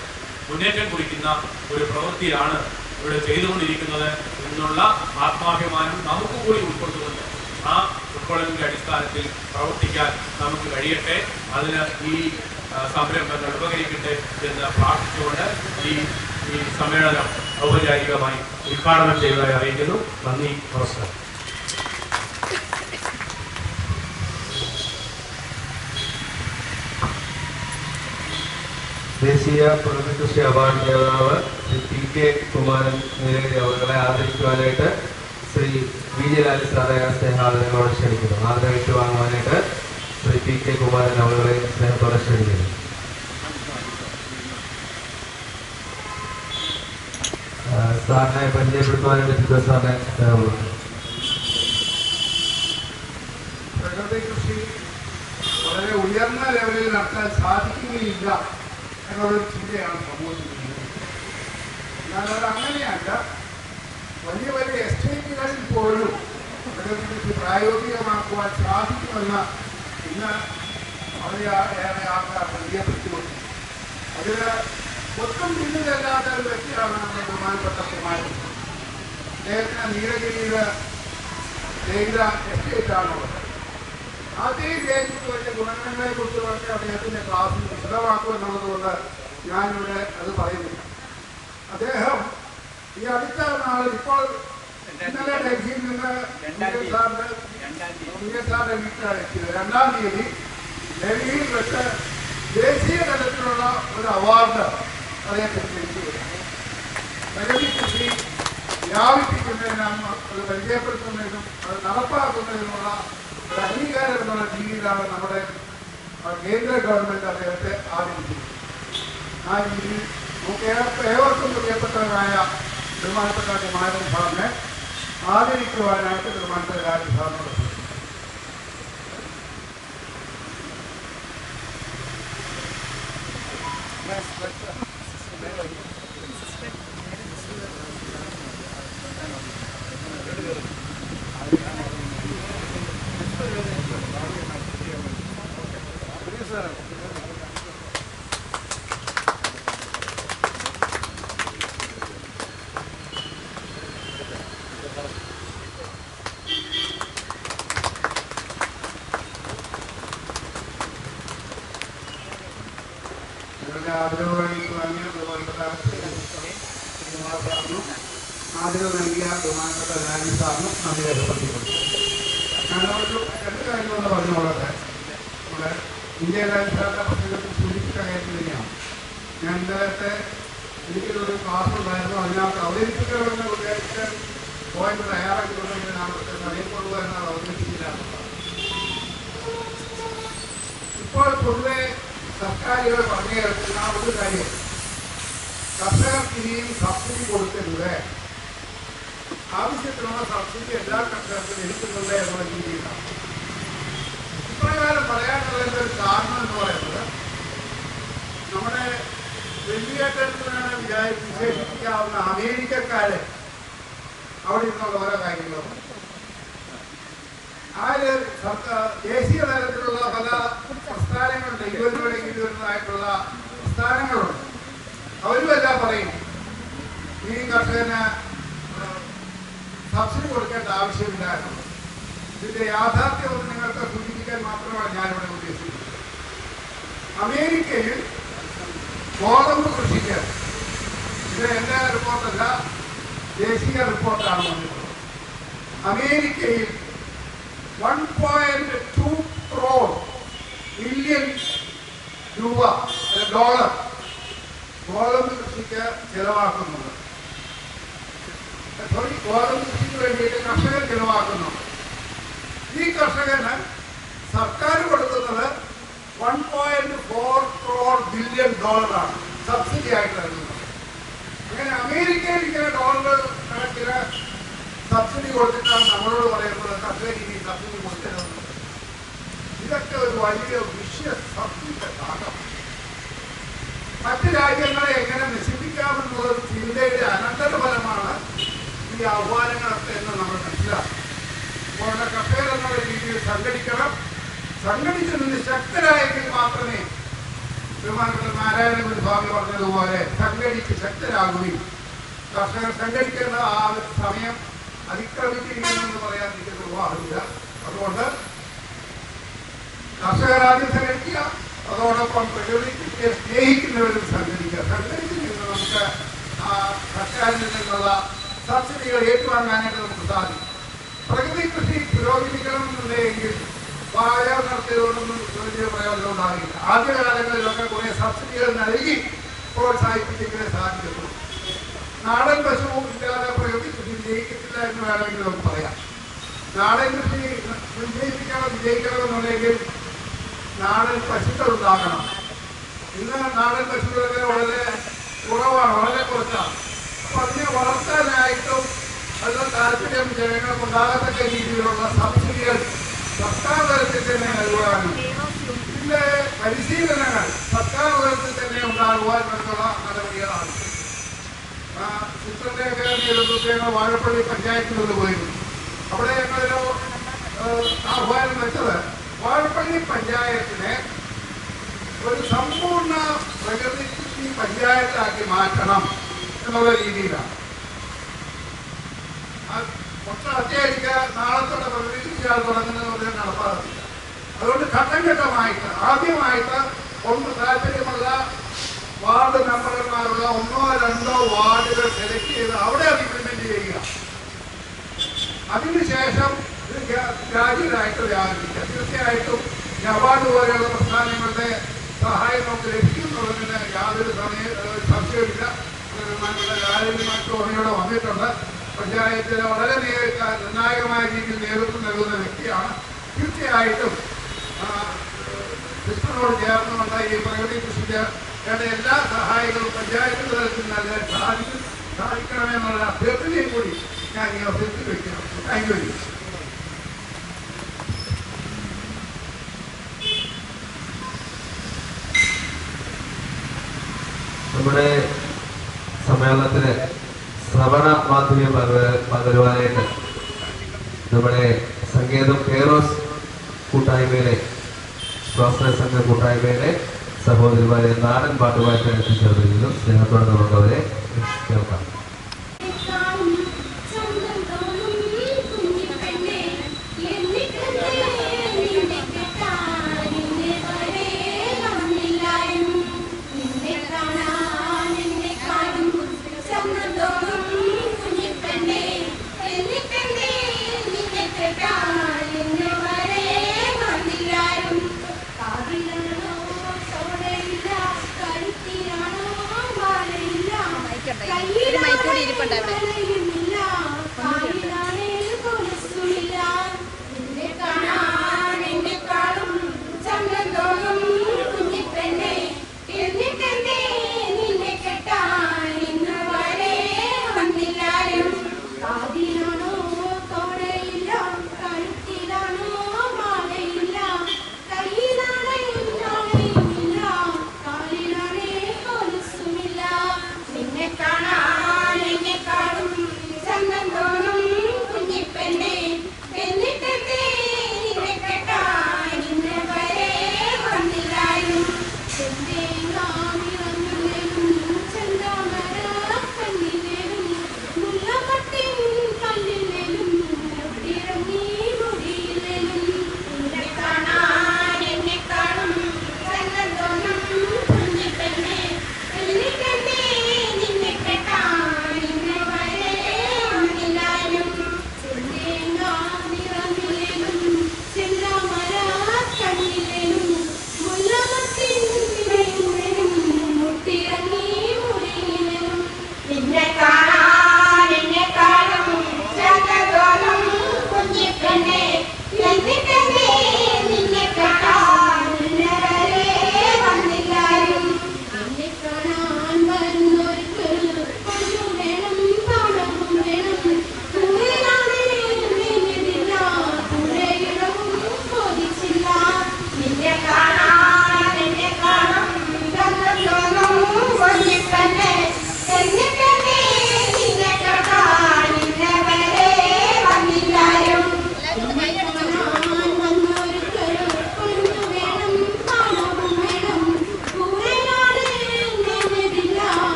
മുന്നേറ്റം കുറിക്കുന്ന ഒരു പ്രവൃത്തിയാണ് ഇവിടെ ചെയ്തുകൊണ്ടിരിക്കുന്നത് എന്നുള്ള ആത്മാഭിമാനം നമുക്ക് കൂടി ഉൾക്കൊണ്ടുകൊണ്ട് ആ ഉൾക്കൊള്ളലിന്റെ അടിസ്ഥാനത്തിൽ പ്രവർത്തിക്കാൻ നമുക്ക് കഴിയട്ടെ. അതിന് ഈ സംരംഭങ്ങൾ ഉപകരിക്കട്ടെ എന്ന് പ്രാർത്ഥിച്ചുകൊണ്ട് ഈ സമ്മേളനം ഔപചാരികമായി ഉദ്ഘാടനം ചെയ്തതായി അറിയിക്കുന്നു. നന്ദി, നമസ്കാരം. ദേശീയ പ്രകൃതി കൃഷി അവാർഡ് ജേതാവ് ശ്രീ PK കുമാരൻ നീലഗിരി അവരെ ആദരിക്കുവാനായിട്ട് ശ്രീ VJ ലാൽ സാറെ സ്നേഹാദരങ്ങളോട് ക്ഷണിക്കുന്നു. ആദരം ഏറ്റുവാങ്ങുവാനായിട്ട് ശ്രീ PK കുമാരൻ അവരെ സ്നേഹത്തോടെ ക്ഷണിക്കുന്നു. സാറിനെ പരിചയപ്പെടുത്തുവാനായിട്ട് സാറിനെ പ്രകൃതി കൃഷി വളരെ ഉയർന്ന ലെവലിൽ നടത്താൻ സാധിക്കുകയില്ല എന്നുള്ളൊരു ചിന്തയാണ് സമൂഹത്തിൽ. എന്നാൽ അത് അങ്ങനെയല്ല. വലിയ വലിയ എസ്റ്റേറ്റുകളിൽ പോലും പ്രകൃതി കൃഷി പ്രായോഗികമാക്കുവാൻ സാധിക്കുമെന്ന് ഇന്ന് വളരെയേറെ ആൾക്കാർ പരിചയപ്പെടുത്തിക്കൊണ്ട് അതിൽ ഒട്ടും പിന്നിലല്ലാത്ത ഒരു വ്യക്തിയാണ് നമ്മുടെ ബഹുമാനപ്പെട്ട കുമാരൻ. അദ്ദേഹത്തിന് നീലഗിരിയിൽ തേയില എസ്റ്റേറ്റാണുള്ളത്. ആ തേയിലയെക്കുറിച്ച് വലിയ ഗുണങ്ങളെ കുറിച്ചുള്ളതൊക്കെ അദ്ദേഹത്തിന്റെ ക്ലാസ്സിൽ വിശദമാക്കും എന്നുള്ളതുകൊണ്ട് ഞാനിവിടെ അത് പറയുന്നില്ല. അദ്ദേഹം ഈ അടുത്ത നാളിൽ ഇപ്പോൾ ഇന്നലെ ഡൽഹിയിൽ നിന്ന് സാറിന്റെ വീട്ടിലാണ് എത്തിയത്. 2-ാം തീയതി ഡൽഹിയിൽ വെച്ച് ദേശീയ തലത്തിലുള്ള ഒരു അവാർഡ് അദ്ദേഹത്തിന് ലഭിച്ചു. പ്രകൃതി കൃഷി വ്യാപിപ്പിക്കുന്നതിനും അത് പരിചയപ്പെടുത്തുന്നതിനും അത് നടപ്പാക്കുന്നതിനുള്ള ഒരു അംഗീകാരം എന്നുള്ള രീതിയിലാണ് നമ്മുടെ കേന്ദ്ര ഗവൺമെന്റ് അദ്ദേഹത്തെ ആദരിക്കുന്നത്. ആ രീതിയിൽ നമുക്ക് ഏവർക്കും പ്രിയപ്പെട്ടവരായ ബഹുമാനപ്പെട്ട കുമാരൻ സാറിനെ ആദരിക്കുവാനായിട്ട് ബഹുമാനപ്പെട്ട രാജൻ സാറിനോട് ആദരവ് നൽകിയ ബഹുമാനപ്പെട്ട രാജൻ സാറിനും നന്ദി രേഖപ്പെടുത്തിയിട്ടുണ്ട്. ഞാനൊരു 2 കാര്യങ്ങളൊന്ന് പറഞ്ഞോളട്ടെ. നമ്മുടെ ഇന്ത്യ രാജൻ സാറിന്റെ പ്രസംഗത്തിൽ സൂചിപ്പിച്ച കാര്യം തന്നെയാണ്. ഞാൻ ഇന്നലത്തെ എനിക്കൊരു ക്ലാസ് ഉണ്ടായിരുന്നു. അതിനകത്ത് അവതരിപ്പിക്കണമെന്ന് ഉദ്ദേശിച്ച് പോയിന്റ് തയ്യാറാക്കിക്കൊണ്ടെങ്കിൽ ഞാൻ അറിയപ്പെടുക എന്നാൽ അവതരിപ്പിച്ചില്ല. ഇപ്പോൾ പൊതുവെ സർക്കാരുകൾ പറഞ്ഞു കേൾക്കുന്ന ഒരു കാര്യം, കർഷകർക്ക് ഇനിയും സബ്സിഡി കൊടുക്കരുത്, ആവശ്യത്തിനുള്ള സബ്സിഡി എല്ലാ കർഷകർക്കും ലഭിക്കുന്നുണ്ട് എന്നുള്ള രീതിയിലാണ്. ഇപ്രകാരം പറയാനുള്ളതിൻ്റെ ഒരു കാരണം എന്ന് പറയുന്നത് നമ്മുടെ വെള്ളിയേറ്റത്തിനാണ് വിശേഷിപ്പിക്കാവുന്ന അമേരിക്കക്കാരെ അവിടെ നിന്നുള്ള ഓരോ കാര്യങ്ങളും ദേശീയ തലത്തിലുള്ള പല പ്രസ്ഥാനങ്ങളുണ്ട്, ഇരുവരുന്നതായിട്ടുള്ള പ്രസ്ഥാനങ്ങളുണ്ട്. അവരുമെല്ലാം പറയും ഈ കർഷകന് സബ്സിഡി കൊടുക്കേണ്ട ആവശ്യമില്ല എന്നുള്ളത്. ഇതിന്റെ യാഥാർത്ഥ്യം ഒന്ന് നിങ്ങൾക്ക് സൂചിപ്പിക്കാൻ മാത്രമാണ് ഞാനിവിടെ ഉദ്ദേശിക്കുന്നത്. അമേരിക്കയിൽ ഗോതമ്പ് കൃഷിക്ക്, ഇത് എൻ്റെ റിപ്പോർട്ടല്ല, ദേശീയ റിപ്പോർട്ടാണ് വന്നിട്ടുള്ളത്. അമേരിക്കയിൽ 1.2 crore മില്യൺ രൂപ ഡോളർ ഗോതമ്പ് കൃഷിക്ക് ചെലവാക്കുന്നുണ്ട്. ഗോതമ്പ് കൃഷിക്ക് വേണ്ടിയിട്ട് കർഷകർ ചെലവാക്കുന്നുണ്ട്. ഈ കർഷകന് സർക്കാർ കൊടുക്കുന്നത് 1.4 crore ബില്യൺ ഡോളറാണ് സബ്സിഡി ആയിട്ട് നൽകുന്നത്. അങ്ങനെ അമേരിക്കയിൽ ഇങ്ങനെ ഡോളർ കണക്കിന് സബ്സിഡി കൊടുത്തിട്ടാണ് നമ്മളോട് പറയുന്നത് കർഷകർ ഇനി സബ്സിഡി കൊടുക്കരുത്. ഇതൊക്കെ ഒരു വലിയ സബ്സിഡിയുടെ ഭാഗം. മറ്റ് രാജ്യങ്ങളെ എങ്ങനെ നശിപ്പിക്കാമെന്നുള്ള ചിന്തയുടെ അനന്തരഫലമാണ് ഈ ആഹ്വാനങ്ങളൊക്കെ എന്ന് നമ്മൾ മനസ്സിലാക്കും. അപ്പോൾ കർഷകർ എന്നുള്ള രീതിയിൽ സംഘടിക്കണം. സംഘടിച്ചു നിന്ന് ശക്തരായെങ്കിൽ മാത്രമേ ബഹുമാനപ്പെട്ട നാരായണ സ്വാമി പറഞ്ഞതുപോലെ സംഘടിച്ച് ശക്തരാകുകയും കർഷകർ സംഘടിക്കേണ്ട ആ സമയം അതിക്രമിച്ചിരിക്കുന്നെന്ന് പറയാൻ എനിക്ക് നിർവാഹമില്ല. അതുകൊണ്ട് കർഷകർ ആദ്യം സംഘടിക്കുക, അതോടൊപ്പം പ്രകൃതിയെ സ്നേഹിക്കുന്നവരും സംഘടിക്കുക. സംഘടിച്ച് നിന്ന് നമുക്ക് സർക്കാരിൽ നിന്നുള്ള സബ്സിഡികൾ ഏറ്റുവാങ്ങാനായിട്ട് നമുക്ക് സാധിക്കും. പ്രകൃതി കൃഷി പുരോഗമിക്കണം എന്നുണ്ടെങ്കിൽ വാഴ നടത്തിയതുകൊണ്ടൊന്നും വലിയ പ്രയോജനം ഉണ്ടാകില്ല. ആദ്യകാലങ്ങളിലൊക്കെ കുറേ സബ്സിഡികൾ നൽകി പ്രോത്സാഹിപ്പിച്ചെങ്കിലേ സാധിക്കത്തുള്ളൂ. നാടൻ പശു ഇല്ലാതെ പ്രകൃതി കൃഷി വിജയിക്കത്തില്ല എന്ന് വേണമെങ്കിൽ നമുക്ക് പറയാം. നാടൻ കൃഷി വിജയിക്കണമെന്നുണ്ടെങ്കിൽ നാടൻ പശുക്കൾ ഉണ്ടാകണം. ഇന്ന് നാടൻ പശുക്കളൊക്കെ വളരെ കുറവാണ്, വളരെ കുറച്ചാണ്. അപ്പം അതിനെ വളർത്താനായിട്ടും അതിന് താല്പര്യം ജനങ്ങൾക്ക് ഉണ്ടാകത്തക്ക രീതിയിലുള്ള സബ്സിഡികൾ സർക്കാർ തലത്തിൽ തന്നെ നൽകുവാനും ഇതിൻ്റെ പരിശീലനങ്ങൾ സർക്കാർ തലത്തിൽ തന്നെ ഉണ്ടാകുവാൻ വേണ്ടിയുള്ള നടപടികളാണ്. ചിത്രത്തെയൊക്കെ നേതൃത്വത്തിൽ വാഴപ്പള്ളി പഞ്ചായത്തിൽ നിന്ന് പോയിരുന്നു. അവിടെ ഞങ്ങളൊരു ആഹ്വാനം വെച്ചത് വാഴപ്പള്ളി പഞ്ചായത്തിനെ ഒരു സമ്പൂർണ്ണ പ്രകൃതി കൃഷി പഞ്ചായത്താക്കി മാറ്റണം എന്നുള്ള രീതിയിലാണ്. ഒറ്റയടിക്ക നാളത്തോടെ പ്രകൃതി കൃഷിയാണ് തുടങ്ങുന്നത് പറഞ്ഞാൽ നടപ്പാകത്തില്ല. അതുകൊണ്ട് ഘട്ടം ഘട്ടമായിട്ട് ആദ്യമായിട്ട് ഒന്ന് താല്പര്യമുള്ള വാർഡ് മെമ്പർമാരുള്ള 1 or 2 വാർഡുകൾ സെലക്ട് ചെയ്ത് അവിടെ അത് ഇംപ്ലിമെന്റ് ചെയ്യുക. അതിനുശേഷം ഇത് ഗ്രാജുവലായിട്ട് വ്യാപിക്കുക. തീർച്ചയായിട്ടും നബാർഡ് പോലെയുള്ള പ്രസ്ഥാനങ്ങളുടെ സഹായം നമുക്ക് ലഭിക്കുന്നുള്ളതിന് യാതൊരു സംശയമില്ല. രാജന്മാറ്റോടെ വന്നിട്ടുണ്ട്. പഞ്ചായത്തിൽ വളരെ നിർണായകമായ രീതിയിൽ നേതൃത്വം നൽകുന്ന വ്യക്തിയാണ്. തീർച്ചയായിട്ടും കൃഷ്ണനോട് ചേർന്നുകൊണ്ട് ഈ പ്രകൃതി കൃഷിക്ക് വേണ്ട എല്ലാ സഹായങ്ങളും പഞ്ചായത്ത് തലത്തിൽ നൽകാൻ സാധിക്കണമെന്നുള്ള അഭ്യർത്ഥനയും കൂടി ഞാൻ ഈ അവസരത്തിൽ വയ്ക്കണം. Thank you. നമ്മുടെ സമ്മേളനത്തിന് ശ്രവണ മാധ്യമം പകരുവാനായിട്ട് നമ്മുടെ സങ്കേതം കെയറോസ് കൂട്ടായ്മയിലെ സ്വാശ്രയ സംഘ കൂട്ടായ്മയിലെ സഹോദരിമാരെ നാടൻ പാട്ടുമായിട്ട് എത്തിച്ചേർന്നിരിക്കുന്നു. സ്നേഹത്തോടെ നമുക്ക് അവരെ കേൾക്കാം. മൈക്കൂടി ഇരിപ്പുണ്ട് അവിടെ. കാണാൻ എന്നെ കാണും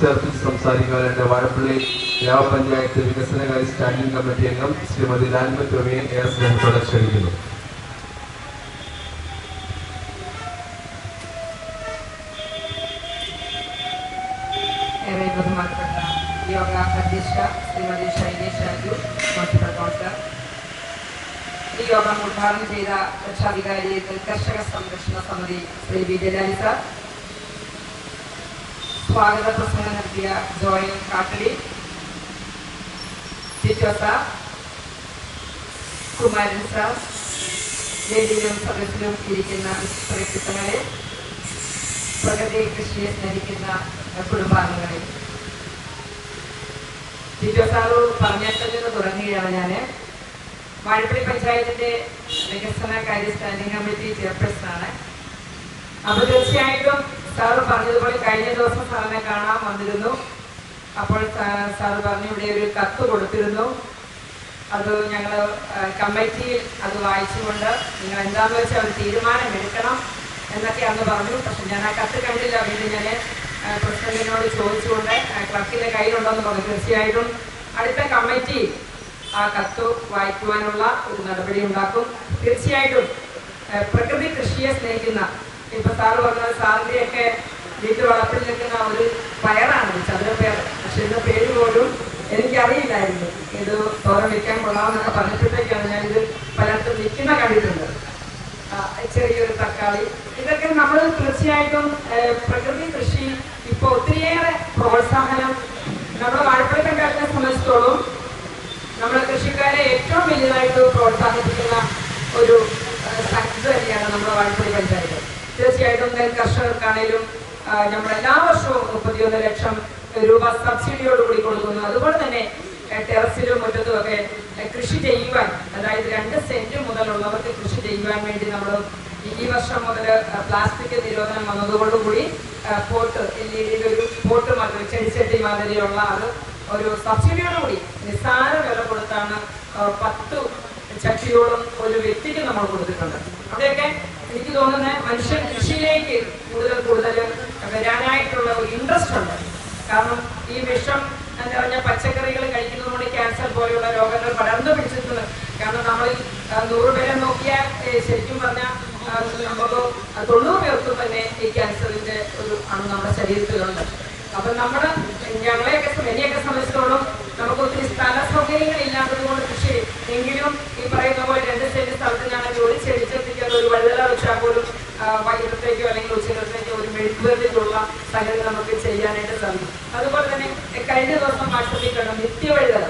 ചേർത്ത് സംസാരിക്കുവാനായിട്ട് വാഴപ്പള്ളി ഗ്രാമപഞ്ചായത്ത് വികസനകാര്യ സ്റ്റാൻഡിംഗ് കമ്മിറ്റി അംഗം ശ്രീമതി ലാൻമ ടോമിയെ ഏറെ സ്നേഹത്തോടെ ക്ഷണിക്കുന്നു. ഏറെ ബഹുമാനപ്പെട്ട യോഗ അധ്യക്ഷ ശ്രീമതി ശൈലേഷ് രാജു, മുനിസിപ്പൽ കൗൺസിലർ, ഈ യോഗം ഉദ്ഘാടനം ചെയ്ത രക്ഷാധികാരി കർഷക സംരക്ഷണ സമിതി ശ്രീ വി ജലാലി സാർ, സ്വാഗത പ്രസംഗം നടത്തിയ ജോയൽ കാട്ടടി, ടിറ്റോ സാർ, കുമാരൻ സാർ, വേദിയിലും സദസ്സിലും ഇരിക്കുന്ന വ്യക്തിത്വങ്ങളെ, പ്രകൃതി കൃഷിയെ സ്നേഹിക്കുന്ന കുടുംബാംഗങ്ങളെ, ടിറ്റോ സാറ് പറഞ്ഞിട്ടിൽ നിന്ന് തുടങ്ങുകയാണ്. ഞാൻ വാഴപ്പള്ളി പഞ്ചായത്തിന്റെ വികസന കാര്യ സ്റ്റാൻഡിംഗ് കമ്മിറ്റി ചെയർപേഴ്സണാണ്. അപ്പോൾ തീർച്ചയായിട്ടും സാറ് പറഞ്ഞതുപോലെ കഴിഞ്ഞ ദിവസം സാറിനെ കാണാൻ വന്നിരുന്നു. അപ്പോൾ സാറ് പറഞ്ഞു ഇവിടെ ഒരു കത്ത് കൊടുത്തിരുന്നു, അത് ഞങ്ങൾ കമ്മിറ്റിയിൽ അത് വായിച്ചുകൊണ്ട് നിങ്ങൾ എന്താണെന്ന് വെച്ചാൽ ഒരു തീരുമാനം എടുക്കണം എന്നൊക്കെ അന്ന് പറഞ്ഞു. പക്ഷെ ഞാൻ ആ കത്ത് കണ്ടില്ല. വീണ്ടും ഞാൻ പ്രസിഡന്റിനോട് ചോദിച്ചുകൊണ്ട് ക്ലർക്കിന്റെ കയ്യിലുണ്ടോയെന്ന് പറഞ്ഞു. തീർച്ചയായിട്ടും അടുത്ത കമ്മിറ്റി ആ കത്ത് വായിക്കുവാനുള്ള ഒരു നടപടി ഉണ്ടാക്കും. തീർച്ചയായിട്ടും പ്രകൃതി കൃഷിയെ സ്നേഹിക്കുന്ന, ഇപ്പൊ സാറ് പറഞ്ഞത് സാറിന്റെയൊക്കെ വീട്ടു വളപ്പിൽ നിൽക്കുന്ന ഒരു പയറാണ് ചതുരപ്പയർ. പക്ഷെ ഇതിന്റെ പേര് പോലും എനിക്കറിയില്ലായിരുന്നു. ഇത് തോരൻ വെക്കാൻ കൊള്ളാമെന്നൊക്കെ പറഞ്ഞപ്പോഴത്തേക്കാണ് ഞാനിത് പലയിടത്തും വിൽക്കുന്ന കണ്ടിട്ടുണ്ട്. ചെറിയൊരു തക്കാളി, ഇതൊക്കെ നമ്മൾ തീർച്ചയായിട്ടും പ്രകൃതി കൃഷി ഇപ്പൊ ഒത്തിരിയേറെ പ്രോത്സാഹനം നമ്മുടെ വാഴപ്പള്ളി പഞ്ചായത്തിനെ സംബന്ധിച്ചിടത്തോളം നമ്മുടെ കൃഷിക്കാരെ ഏറ്റവും വലിയതായിട്ട് പ്രോത്സാഹിപ്പിക്കുന്ന ഒരു സംഘടന തന്നെയാണ് നമ്മുടെ വാഴപ്പള്ളി പഞ്ചായത്ത്. തീർച്ചയായിട്ടും കർഷകർക്കാണേലും നമ്മൾ എല്ലാ വർഷവും 31 ലക്ഷം രൂപ സബ്സിഡിയോടുകൂടി കൊടുക്കുന്നു. അതുപോലെ തന്നെ ടെറസിലും മുറ്റത്തും ഒക്കെ കൃഷി ചെയ്യുവാൻ, അതായത് 2 സെന്റ് മുതലുള്ളവർക്ക് കൃഷി ചെയ്യുവാൻ വേണ്ടി നമ്മൾ ഈ വർഷം മുതൽ പ്ലാസ്റ്റിക് നിരോധനം വന്നതോടുകൂടി പോട്ട് LED ഒരു പോട്ട് മാതിരി ചെടിച്ചട്ടി മാതിരിയുള്ള അത് ഒരു സബ്സിഡിയോടുകൂടി നിസ്സാര വില കൊടുത്താണ് 10 ചട്ടിയോളം ഒരു വ്യക്തിക്ക് നമ്മൾ കൊടുത്തിട്ടുണ്ട്. അവിടെയൊക്കെ എനിക്ക് തോന്നുന്നത് മനുഷ്യൻ കൃഷിയിലേക്ക് കൂടുതൽ വരാനായിട്ടുള്ള ഒരു ഇൻട്രസ്റ്റ് ഉണ്ട്. കാരണം ഈ വിഷം എന്താ പറഞ്ഞാൽ പച്ചക്കറികൾ കഴിക്കുന്നതുകൊണ്ട് ക്യാൻസർ പോലെയുള്ള രോഗങ്ങൾ പടർന്നു പിടിച്ചിട്ടുണ്ട്. കാരണം നമ്മൾ 100 പേരെ നോക്കിയാൽ ശരിക്കും പറഞ്ഞാൽ നമുക്ക് 90 പേർക്കും തന്നെ ഈ ക്യാൻസറിന്റെ ഒരു അണു നമ്മുടെ ശരീരത്തിലുണ്ട്. അപ്പൊ നമ്മള് എന്നെയൊക്കെ സംബന്ധിച്ചിടത്തോളം നമുക്ക് ഒത്തിരി സ്ഥല സൗകര്യങ്ങൾ ഇല്ലാത്തത് കൊണ്ട് കൃഷി എങ്കിലും ഈ പറയുന്ന പോലെ 2 സെന്റ് സ്ഥലത്ത് ഞാൻ ജോലി ചെടിച്ചെത്തിക്കാൻ ഒരു വഴുതല വെച്ചാൽ പോലും വൈകിട്ടത്തേക്കോ അല്ലെങ്കിൽ ഉച്ചക്കത്തേക്കോ ഒരു മെഴുകുവരത്തിലുള്ള സംഗതി നമുക്ക് ചെയ്യാനായിട്ട് സാധിക്കും. അതുപോലെ തന്നെ കഴിഞ്ഞ ദിവസം വാട്സപ്പിൽ കണ്ട നിത്യവഴുതല,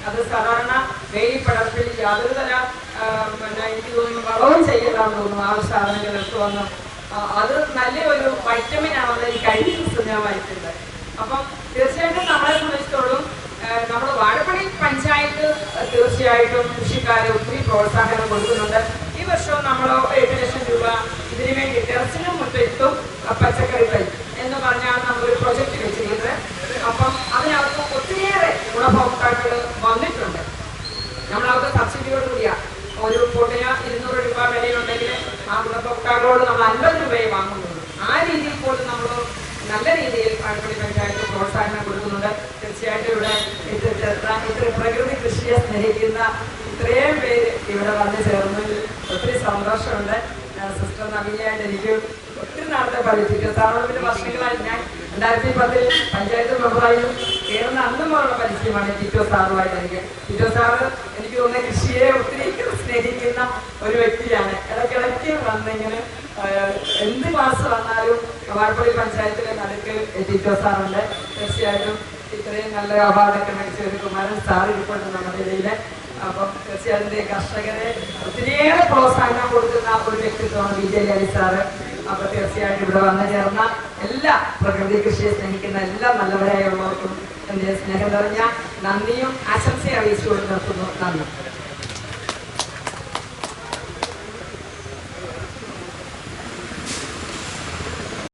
അത് സാധാരണ വെയിൽ പടർപ്പിൽ യാതൊരു തല എനിക്ക് തോന്നുന്നു വളവും ചെയ്യലാണെന്ന് തോന്നുന്നു. ആ സാധനങ്ങൾ എടുത്തു വന്നു. അത് നല്ലൊരു വൈറ്റമിൻ ആണെന്ന് എനിക്ക് കഴിഞ്ഞ ദിവസം ഞാൻ വായിച്ചിട്ടുണ്ട്. അപ്പം തീർച്ചയായിട്ടും നമ്മളെ സംബന്ധിച്ചിടത്തോളം നമ്മുടെ വാഴപ്പള്ളി പഞ്ചായത്ത് തീർച്ചയായിട്ടും കൃഷിക്കാരെ ഒത്തിരി പ്രോത്സാഹനം കൊടുക്കുന്നുണ്ട്. ഈ വർഷവും നമ്മൾ 8 ലക്ഷം രൂപ ഇതിനു വേണ്ടി ടെറസിനും മുറ്റത്തും പച്ചക്കറി തൈ എന്ന് പറഞ്ഞാൽ നമ്മളൊരു പ്രൊജക്ട് വെച്ചിരിക്കുന്നത്. അപ്പം അതിനകത്ത് ഒത്തിരിയേറെ ഗുണഭോക്താക്കൾ വന്നിട്ടുണ്ട്. നമ്മളവർക്ക് സബ്സിഡിയോട് കൂടിയ ഒരു പൊട്ടിന് 200 രൂപ വിലയുണ്ടെങ്കിൽ ആ ഗുണഭോക്താക്കളോട് നമ്മൾ 50 രൂപയെ വാങ്ങുന്നുള്ളൂ. ആ രീതിയിൽ പോലും നമ്മൾ നല്ല രീതിയിൽ വാഴപ്പള്ളി പഞ്ചായത്ത് പ്രോത്സാഹനം കൊടുക്കുന്നുണ്ട്. തീർച്ചയായിട്ടും ഇവിടെ ഇത്ര പ്രകൃതി കൃഷിയെ സ്നേഹിക്കുന്ന ഇത്രയും പേര് ഇവിടെ വന്നു ചേർന്നതിൽ ഒത്തിരി സന്തോഷമുണ്ട്. സിസ്റ്റർ നവീനായിട്ട് എനിക്ക് ഒത്തിരി നാളത്തെ പഠിപ്പിക്കും. സാറിന് വർഷങ്ങളായി ഞാൻ 2010 പഞ്ചായത്ത് മെമ്പറായും കേരള അന്നുമുള്ള പരിചയമാണ് ടിറ്റോ സാറുമായിട്ട്. ടിറ്റോ സാറ് എനിക്ക് തോന്നുന്ന കൃഷിയെ ഒത്തിരി സ്നേഹിക്കുന്ന ഒരു വ്യക്തിയാണ്. ഇടയ്ക്കിടയ്ക്ക് വന്നിങ്ങനെ എന്ത് ക്ലാസ് വന്നാലും വാഴപ്പള്ളി പഞ്ചായത്തിലെ നടുക്ക് ടിറ്റോ സാറുണ്ട്. തീർച്ചയായിട്ടും ഇത്രയും നല്ല അവാർഡൊക്കെ മേടിച്ച ഒരു കുമാരൻ സാർ ഇരിപ്പുണ്ട് നമ്മുടെ ഇടയിൽ. അപ്പം തീർച്ചയായിട്ടും കർഷകരെ ഒത്തിരിയേറെ പ്രോത്സാഹനം കൊടുക്കുന്ന ഒരു വ്യക്തിത്വമാണ് വി ജലാലി സാറ്. അപ്പൊ തീർച്ചയായിട്ടും ഇവിടെ വന്നു ചേർന്ന എല്ലാ പ്രകൃതി കൃഷിയെ സ്നേഹിക്കുന്ന എല്ലാ നല്ലവരായുള്ളവർക്കും എന്റെ സ്നേഹം നിറഞ്ഞ നന്ദിയും ആശംസയും അറിയിച്ചുകൊണ്ട് നിർത്തുന്നു. നന്ദി.